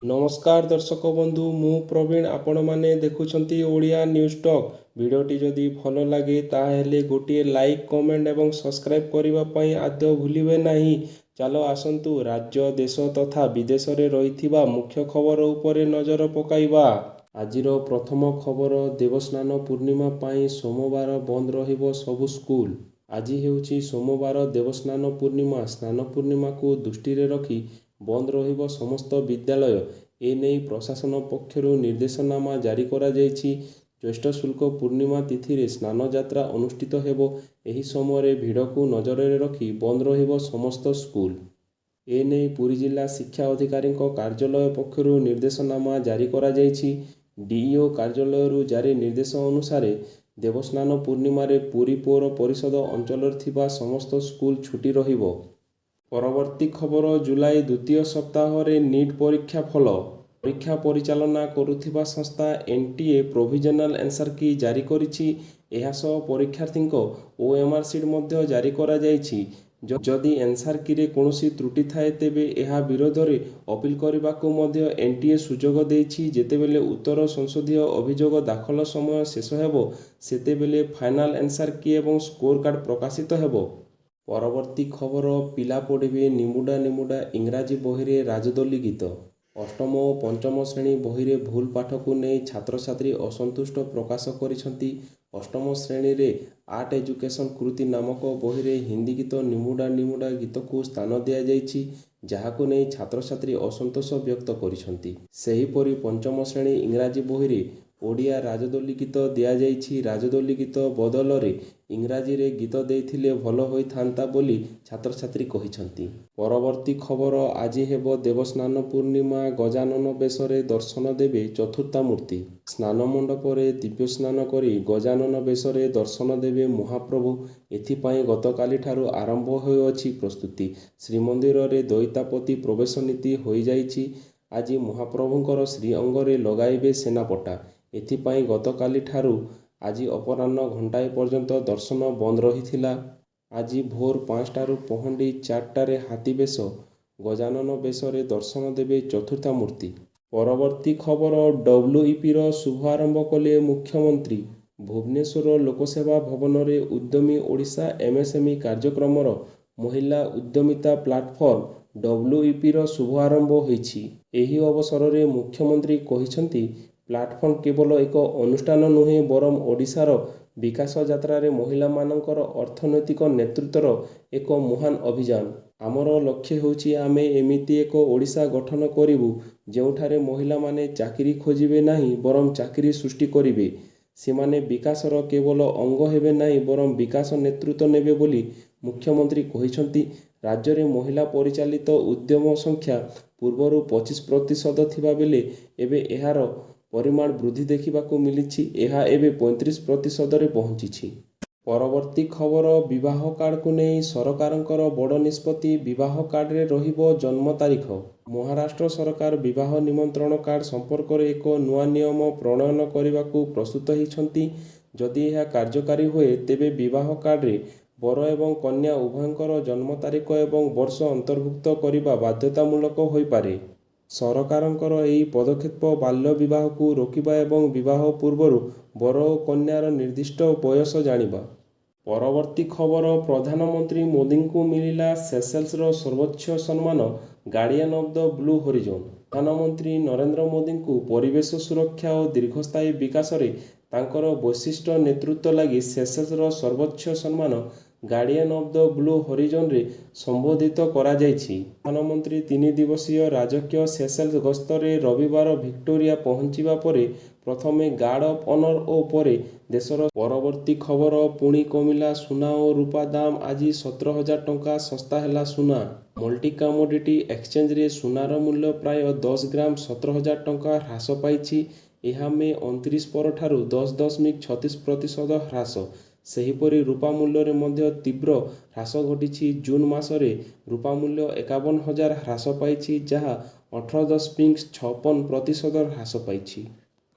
नमस्कार दर्शक बंधु मु प्रवीण आपण माने देखुछंती ओडिया न्यूज टॉक। वीडियोटी जदि भल लगे ताहेले गोटे लाइक कमेंट एवं सब्सक्राइब करने पई आद्य भूलिबे नहीं। चलो आसंतु राज्य देश तथा विदेश रे रहिथिबा मुख्य खबर उपरे नजर पकाइबा। आजिर प्रथम खबर देवस्नान पूर्णिमा पाई सोमवार बंद रहिबो सबु स्कूल। आज हेउची सोमवार देवस्नान पूर्णिमा। स्नान पूर्णिमा को दृष्टि रे रखी बंद रहिबो समस्त विद्यालय। एने प्रशासन पक्षरु निर्देशनामा जारी करा जायछि। ज्येष्ठ शुल्क पूर्णिमा तिथि रे स्नान यात्रा अनुष्ठित हेबो। एही समय भिड़ को नजर रे रखी बंद रहिबो समस्त स्कूल। एने पुरी जिला शिक्षा अधिकारी कार्यालय पक्षरु निर्देशनामा जारी करा जायछि। डीईओ कार्यालय जारी निर्देश अनुसार देवस्नान पूर्णिमा रे पुरी पौर परिषद अंचल थिबा समस्त स्कूल छुटी रहिबो। परवर्ती खबर जुलाई द्वितीय सप्ताह रे नीट परीक्षा फल। परीक्षा परिचालना करुथिबा संस्था एनटीए प्रोविजनल आंसर की जारी करिछि। एहा सह परीक्षार्थी ओएमआर सीट मध्य जारी करा जायछि। जदि आंसर की रे कोनोसी त्रुटि थाए तेबे एहा विरोध रे अपील करबाकू मध्य एनटीए सुजोग देछि। जेतेबेले उत्तर संसदीय अभियोग दाखल समय शेष हेबो सेतेबेले फाइनल आंसर की एवं स्कोर कार्ड प्रकाशित हेबो। परवर्ती खबर पिला पढ़िबे निमुडा निमुडा इंग्राजी बही रे राजदोली गीत। अष्टम और पंचम श्रेणी बही रे भूल पाठ को नहीं छात्र छात्री असंतुष्ट प्रकाश करिसंती। अष्टम श्रेणी रे आर्ट एजुकेशन कृति नामक बही रे हिंदी गीत निमुडा निमुडा गीत को स्थान दिया जायछि, जहाको नहीं छात्र छात्री असंतोष व्यक्त करिसंती। सेहीपरि पंचम श्रेणी इंग्राजी बही रे ओडिया राजदोली गीत दिया जायछि। राजदोली गीत बदल रे इंग्राजी रे गीत देथिले भल होई थांता बोली छात्र छात्री कहिसंती। परवर्ती खबर आज हेबो देवस्नान पूर्णिमा। गजानन बेशरे दर्शन देवे चतुर्था मूर्ति। स्नान मंडप रे दिव्य स्नान करी गजानन बेशरे दर्शन देवे महाप्रभु। एथिपाई गतकाली ठारू आरंभ होई अछि प्रस्तुति। श्रीमंदिर रे दैतापति प्रवेश नीति होई जाइछि। आज महाप्रभुंकर श्रीअंग रे लगाइबे सेनापटा। एथिपाई गतकाली ठारू आज अपराह्न घंटाए पर्यंत दर्शन बंद रहिथिला। आज भोर 5टारू पहंडी 4टारे हाथी बेश गजानन बेशरे दर्शन देवे चतुर्था मूर्ति। परवर्ती खबर डब्ल्यूईपी रो शुभारंभ कले मुख्यमंत्री। भुवनेश्वर लोकसेवा भवन रे उद्यमी ओडिशा एमएसएमई कार्यक्रमर महिला उद्यमिता प्लाटफर्म डब्ल्यूईपी रो शुभारंभ होईछि। एही अवसर रे मुख्यमंत्री कहिसंती प्लाटफर्म केवल एक अनुष्ठान नुहे बरम ओडिशार विकास यात्रा रे महिला मानकर अर्थनैतिक नेतृत्वर एक महान अभियान। आमर लक्ष्य होछि आमे एमिति एक ओडिशा गठन करिबु जेउठारे महिला माने चाकरी खोजिबे नाही बरम चाकरी सृष्टि करिबे। सेमाने विकासर केवल अंग हेबे नाही बरम विकास नेतृत्व नेबे बोली मुख्यमंत्री कहिसंती। राज्य रे महिला परिचालित उद्यम संख्या पूर्वरु 25% थिबा बेले एबे एहार परिमाण वृद्धि देखिबाकू मिलिछि। एहा एबे 35% रे पहुंचिछि। परवर्ती खबर विवाह कार्ड को नहीं सरकारंकर बड़ निष्पत्ति। विवाह कार्ड रे रहिबो जन्म तारीख। महाराष्ट्र सरकार विवाह निमंत्रण कार्ड संपर्क रे एक नुआ नियम प्रणयन करबाकू प्रस्तुत होइछंती। जदि यह कार्यकारी हुए तेबे विवाह कार्ड रे बर एवं कन्या उभयंकर जन्म तारीख एवं वर्ष अंतर्भुक्त करिबा बाध्यतामूलक होई पारे। सरकारंकर एही पदक्षेप बाल्य विवाह को रोकिबा एवं विवाह पूर्वर बर और कन्यार निर्दिष्ट बयस जानिबा। परवर्ती खबर प्रधानमंत्री मोदी को मिलिला सेशेल्सर सर्वोच्च सम्मान guardian of the blue horizon. प्रधानमंत्री नरेंद्र मोदी को परिवेश सुरक्षा और दीर्घस्थायी विकास रे तांकर वैशिष्ट नेतृत्व लगी सेशेल्सर सर्वोच्च सम्मान guardian of the blue horizon रे संबोधित करा जायछि। प्रधानमंत्री 3 दिवसीय राजकीय सेशेल्स गस्त रे रविवार विक्टोरिया पहुंचिबा परे प्रथमे गार्ड ऑफ ऑनर और परे देशर। परवर्ती खबर पुणी कमिला सुना और रूपा दाम। आज 17,000 टंका सस्ता हेला सुना। मल्टी कमोडिटी एक्सचेंज रे सुनार मूल्य प्राय 10 ग्राम 17,000 टंका ह्रास पाइछि। एहा मे 29 पर ठारू 10.36% ह्रास। सेहीपरि रूपा मूल्य रे मध्य तीव्र ह्रास घटिछि। जून मासरे रूपा मूल्य 51,000 ह्रास पाइछि, जहा 18.56% ह्रास पाइछि।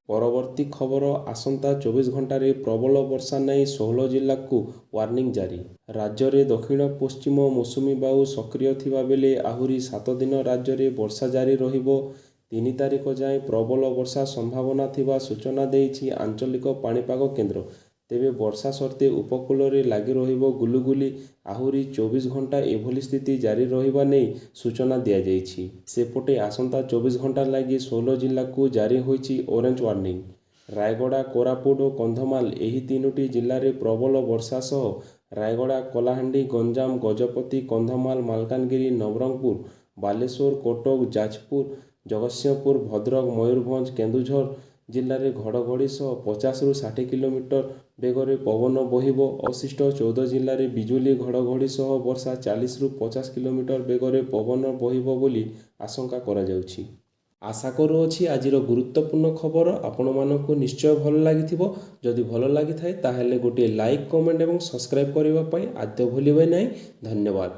परवर्ती खबर आसंता 24 घंटे प्रबल वर्षा नहीं 16 जिला को वार्निंग जारी। राज्य में दक्षिण पश्चिम मौसुमी बायु सक्रिय थिबा बेले आहुरी 7 दिन राज्य में वर्षा जारी रहिबो। 3 ତାରିଖ ଯାଏଁ ପ୍ରବଳ ବର୍ଷା ସମ୍ଭାବନା ଥିବା ସୂଚନା ଦେଇଛି ଆଞ୍ଚଳିକ ପାଣିପାଗ କେନ୍ଦ୍ର। ତେବେ ବର୍ଷା ସତ୍ତ୍ୱେ ଉପକୂଳରେ ଲାଗି ରହିବ ଗୁଳୁଗୁଳି। ଆହୁରି 24 ଘଣ୍ଟା ଏଭଳି ସ୍ଥିତି ଜାରି ରହିବା ନେଇ ସୂଚନା ଦିଆଯାଇଛି। ସେପଟେ ଆସନ୍ତା 24 ଘଣ୍ଟା ଲାଗି 16 ଜିଲ୍ଲାକୁ ଜାରି ହୋଇଛି ଅରେଞ୍ଜ ୱାର୍ଣ୍ଣିଂ। ରାୟଗଡ଼ା, କୋରାପୁଟ ଓ କନ୍ଧମାଳ ଏହି 3ଟି ଜିଲ୍ଲାରେ ପ୍ରବଳ ବର୍ଷା ସହ ରାୟଗଡ଼ା, କଳାହାଣ୍ଡି, ଗଞ୍ଜାମ, ଗଜପତି, କନ୍ଧମାଳ, ମାଲକାନଗିରି, ନବରଙ୍ଗପୁର, ବାଲେଶ୍ୱର, କଟକ, ଯାଜପୁର, ଜଗତସିଂହପୁର, ଭଦ୍ରକ, ମୟୂରଭଞ୍ଜ, କେନ୍ଦୁଝର ଜିଲ୍ଲାରେ ଘଡ଼ଘଡ଼ି ସହ 50ରୁ 60 କିଲୋମିଟର ବେଗରେ ପବନ ବହିବ। ଅବଶିଷ୍ଟ 14 ଜିଲ୍ଲାରେ ବିଜୁଳି ଘଡ଼ଘଡ଼ି ସହ ବର୍ଷା 40ରୁ 50 କିଲୋମିଟର ବେଗରେ ପବନ ବହିବ ବୋଲି ଆଶଙ୍କା କରାଯାଉଛି। ଆଶା କରୁଅଛି ଆଜିର ଗୁରୁତ୍ୱପୂର୍ଣ୍ଣ ଖବର ଆପଣମାନଙ୍କୁ ନିଶ୍ଚୟ ଭଲ ଲାଗିଥିବ। ଯଦି ଭଲ ଲାଗିଥାଏ ତାହେଲେ ଗୋଟିଏ ଲାଇକ୍, କମେଣ୍ଟ ଏବଂ ସବସ୍କ୍ରାଇବ୍ କରିବା ପାଇଁ ଆଦୌ ଭୁଲିବେ ନାହିଁ। ଧନ୍ୟବାଦ।